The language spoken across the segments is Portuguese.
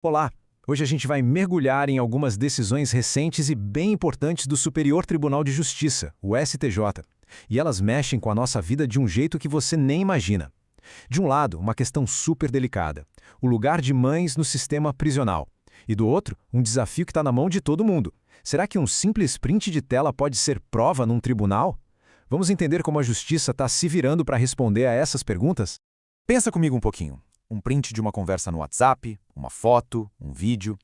Olá! Hoje a gente vai mergulhar em algumas decisões recentes e bem importantes do Superior Tribunal de Justiça, o STJ. E elas mexem com a nossa vida de um jeito que você nem imagina. De um lado, uma questão super delicada, o lugar de mães no sistema prisional. E do outro, um desafio que está na mão de todo mundo. Será que um simples print de tela pode ser prova num tribunal? Vamos entender como a justiça está se virando para responder a essas perguntas? Pensa comigo um pouquinho. Um print de uma conversa no WhatsApp, uma foto, um vídeo.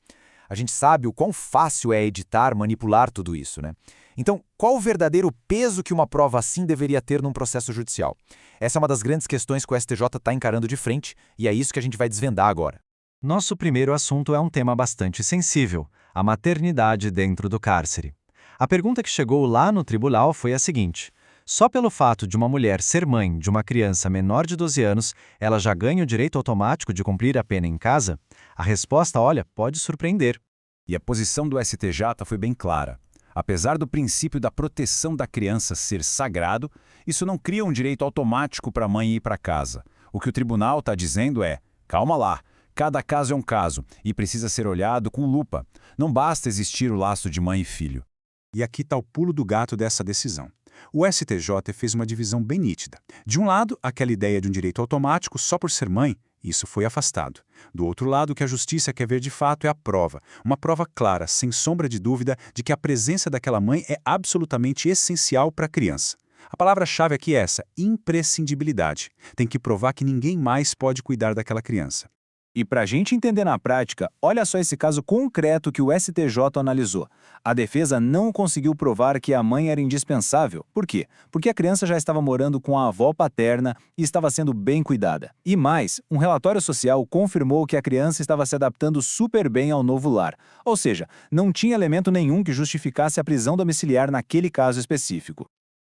A gente sabe o quão fácil é editar, manipular tudo isso, né? Então, qual o verdadeiro peso que uma prova assim deveria ter num processo judicial? Essa é uma das grandes questões que o STJ está encarando de frente e é isso que a gente vai desvendar agora. Nosso primeiro assunto é um tema bastante sensível, a maternidade dentro do cárcere. A pergunta que chegou lá no tribunal foi a seguinte: só pelo fato de uma mulher ser mãe de uma criança menor de 12 anos, ela já ganha o direito automático de cumprir a pena em casa? A resposta, olha, pode surpreender. E a posição do STJ foi bem clara. Apesar do princípio da proteção da criança ser sagrado, isso não cria um direito automático para a mãe ir para casa. O que o tribunal está dizendo é: calma lá, cada caso é um caso e precisa ser olhado com lupa. Não basta existir o laço de mãe e filho. E aqui está o pulo do gato dessa decisão. O STJ fez uma divisão bem nítida. De um lado, aquela ideia de um direito automático só por ser mãe, isso foi afastado. Do outro lado, o que a justiça quer ver de fato é a prova. Uma prova clara, sem sombra de dúvida, de que a presença daquela mãe é absolutamente essencial para a criança. A palavra-chave aqui é essa: imprescindibilidade. Tem que provar que ninguém mais pode cuidar daquela criança. E para a gente entender na prática, olha só esse caso concreto que o STJ analisou. A defesa não conseguiu provar que a mãe era indispensável. Por quê? Porque a criança já estava morando com a avó paterna e estava sendo bem cuidada. E mais, um relatório social confirmou que a criança estava se adaptando super bem ao novo lar. Ou seja, não tinha elemento nenhum que justificasse a prisão domiciliar naquele caso específico.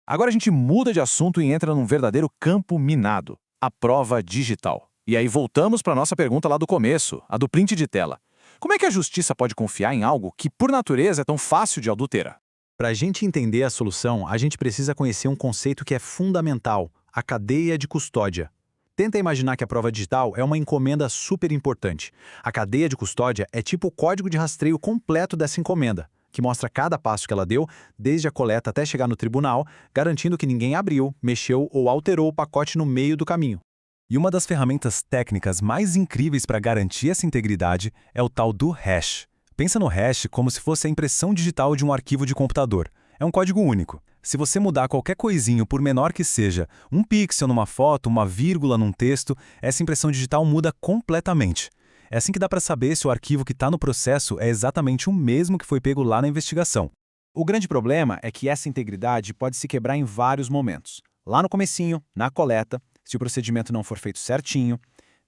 Agora a gente muda de assunto e entra num verdadeiro campo minado: a prova digital. E aí voltamos para a nossa pergunta lá do começo, a do print de tela. Como é que a justiça pode confiar em algo que, por natureza, é tão fácil de adulterar? Para a gente entender a solução, a gente precisa conhecer um conceito que é fundamental: a cadeia de custódia. Tenta imaginar que a prova digital é uma encomenda super importante. A cadeia de custódia é tipo o código de rastreio completo dessa encomenda, que mostra cada passo que ela deu, desde a coleta até chegar no tribunal, garantindo que ninguém abriu, mexeu ou alterou o pacote no meio do caminho. E uma das ferramentas técnicas mais incríveis para garantir essa integridade é o tal do hash. Pensa no hash como se fosse a impressão digital de um arquivo de computador. É um código único. Se você mudar qualquer coisinho, por menor que seja, um pixel numa foto, uma vírgula num texto, essa impressão digital muda completamente. É assim que dá para saber se o arquivo que está no processo é exatamente o mesmo que foi pego lá na investigação. O grande problema é que essa integridade pode se quebrar em vários momentos. Lá no comecinho, na coleta, se o procedimento não for feito certinho,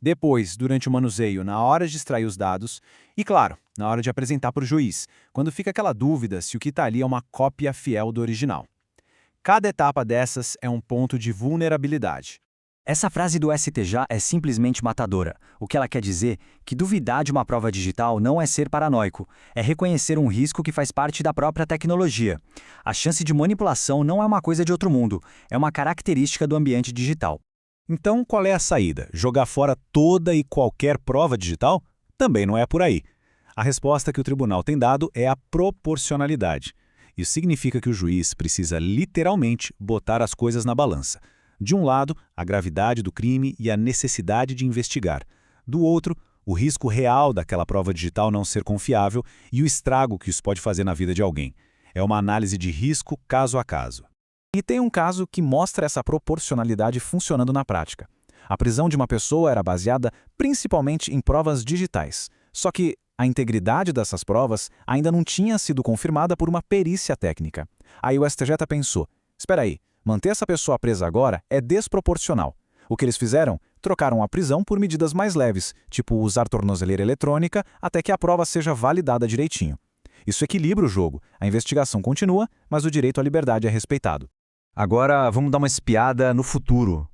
depois, durante o manuseio, na hora de extrair os dados, e claro, na hora de apresentar para o juiz, quando fica aquela dúvida se o que está ali é uma cópia fiel do original. Cada etapa dessas é um ponto de vulnerabilidade. Essa frase do STJ é simplesmente matadora. O que ela quer dizer é que duvidar de uma prova digital não é ser paranoico, é reconhecer um risco que faz parte da própria tecnologia. A chance de manipulação não é uma coisa de outro mundo, é uma característica do ambiente digital. Então, qual é a saída? Jogar fora toda e qualquer prova digital? Também não é por aí. A resposta que o tribunal tem dado é a proporcionalidade. Isso significa que o juiz precisa literalmente botar as coisas na balança. De um lado, a gravidade do crime e a necessidade de investigar. Do outro, o risco real daquela prova digital não ser confiável e o estrago que isso pode fazer na vida de alguém. É uma análise de risco caso a caso. E tem um caso que mostra essa proporcionalidade funcionando na prática. A prisão de uma pessoa era baseada principalmente em provas digitais. Só que a integridade dessas provas ainda não tinha sido confirmada por uma perícia técnica. Aí o STJ pensou: espera aí, manter essa pessoa presa agora é desproporcional. O que eles fizeram? Trocaram a prisão por medidas mais leves, tipo usar tornozeleira eletrônica até que a prova seja validada direitinho. Isso equilibra o jogo. A investigação continua, mas o direito à liberdade é respeitado. Agora vamos dar uma espiada no futuro.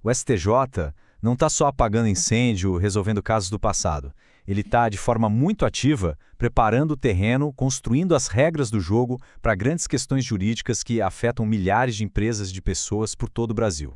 O STJ não está só apagando incêndio, resolvendo casos do passado. Ele está, de forma muito ativa, preparando o terreno, construindo as regras do jogo para grandes questões jurídicas que afetam milhares de empresas e de pessoas por todo o Brasil.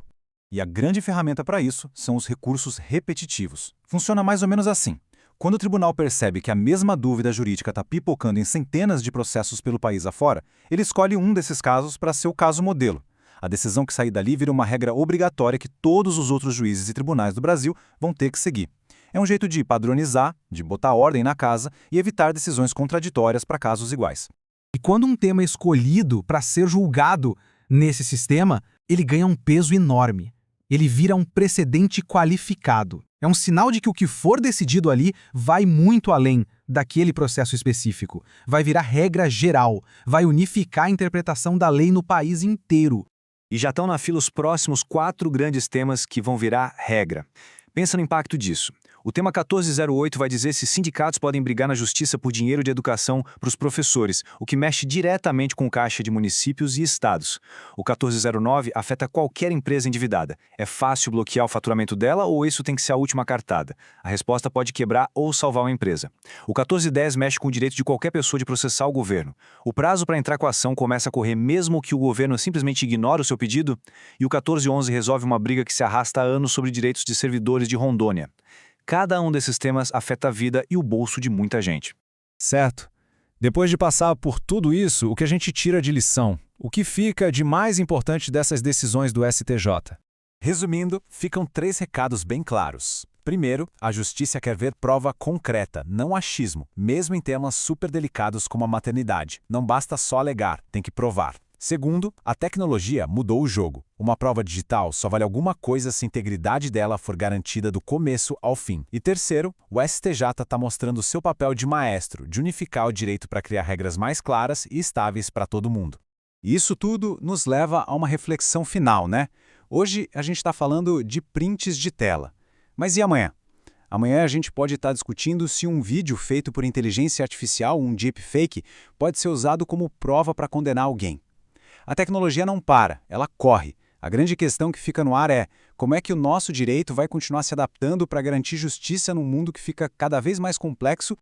E a grande ferramenta para isso são os recursos repetitivos. Funciona mais ou menos assim. Quando o tribunal percebe que a mesma dúvida jurídica está pipocando em centenas de processos pelo país afora, ele escolhe um desses casos para ser o caso modelo. A decisão que sair dali vira uma regra obrigatória que todos os outros juízes e tribunais do Brasil vão ter que seguir. É um jeito de padronizar, de botar ordem na casa e evitar decisões contraditórias para casos iguais. E quando um tema é escolhido para ser julgado nesse sistema, ele ganha um peso enorme. Ele vira um precedente qualificado. É um sinal de que o que for decidido ali vai muito além daquele processo específico. Vai virar regra geral, vai unificar a interpretação da lei no país inteiro. E já estão na fila os próximos 4 grandes temas que vão virar regra. Pensa no impacto disso. O tema 1408 vai dizer se sindicatos podem brigar na justiça por dinheiro de educação para os professores, o que mexe diretamente com o caixa de municípios e estados. O 1409 afeta qualquer empresa endividada. É fácil bloquear o faturamento dela ou isso tem que ser a última cartada? A resposta pode quebrar ou salvar uma empresa. O 1410 mexe com o direito de qualquer pessoa de processar o governo. O prazo para entrar com a ação começa a correr mesmo que o governo simplesmente ignore o seu pedido. E o 1411 resolve uma briga que se arrasta há anos sobre direitos de servidores de Rondônia. Cada um desses temas afeta a vida e o bolso de muita gente. Certo. Depois de passar por tudo isso, o que a gente tira de lição? O que fica de mais importante dessas decisões do STJ? Resumindo, ficam 3 recados bem claros. Primeiro, a justiça quer ver prova concreta, não achismo, mesmo em temas super delicados como a maternidade. Não basta só alegar, tem que provar. Segundo, a tecnologia mudou o jogo. Uma prova digital só vale alguma coisa se a integridade dela for garantida do começo ao fim. E terceiro, o STJ está mostrando seu papel de maestro, de unificar o direito para criar regras mais claras e estáveis para todo mundo. E isso tudo nos leva a uma reflexão final, né? Hoje a gente está falando de prints de tela. Mas e amanhã? Amanhã a gente pode estar discutindo se um vídeo feito por inteligência artificial, um deepfake, pode ser usado como prova para condenar alguém. A tecnologia não para, ela corre. A grande questão que fica no ar é como é que o nosso direito vai continuar se adaptando para garantir justiça num mundo que fica cada vez mais complexo